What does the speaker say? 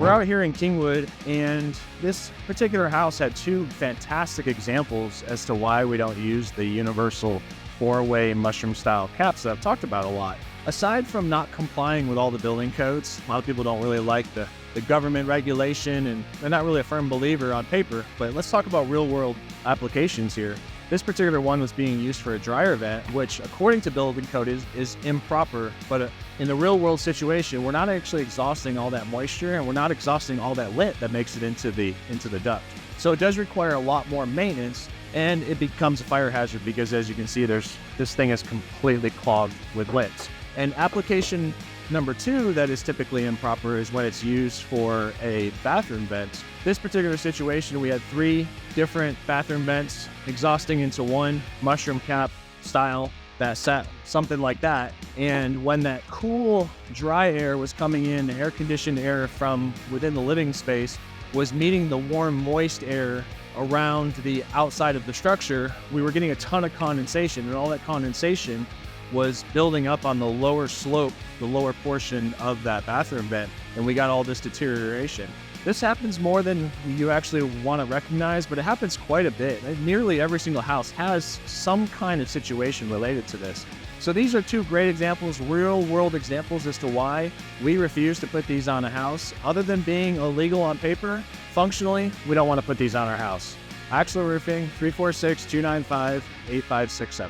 We're out here in Kingwood, and this particular house had two fantastic examples as to why we don't use the universal four-way mushroom style caps that I've talked about a lot. Aside from not complying with all the building codes, a lot of people don't really like the government regulation, and they're not really a firm believer on paper, but let's talk about real-world applications here. This particular one was being used for a dryer vent, which according to building code is improper, but in the real world situation, we're not actually exhausting all that moisture, and we're not exhausting all that lint that makes it into the duct. So it does require a lot more maintenance, and it becomes a fire hazard because, as you can see, this thing is completely clogged with lint. And application number two that is typically improper is when it's used for a bathroom vent. This particular situation, we had three different bathroom vents exhausting into one mushroom cap style that sat something like that. And when that cool, dry air was coming in, the air-conditioned air from within the living space was meeting the warm, moist air around the outside of the structure, we were getting a ton of condensation, and all that condensation was building up on the lower slope, the lower portion of that bathroom vent, and we got all this deterioration. This happens more than you actually want to recognize, but it happens quite a bit. Nearly every single house has some kind of situation related to this. So these are two great examples, real world examples as to why we refuse to put these on a house. Other than being illegal on paper, functionally, we don't want to put these on our house. AXL Roofing, 346-295-8567.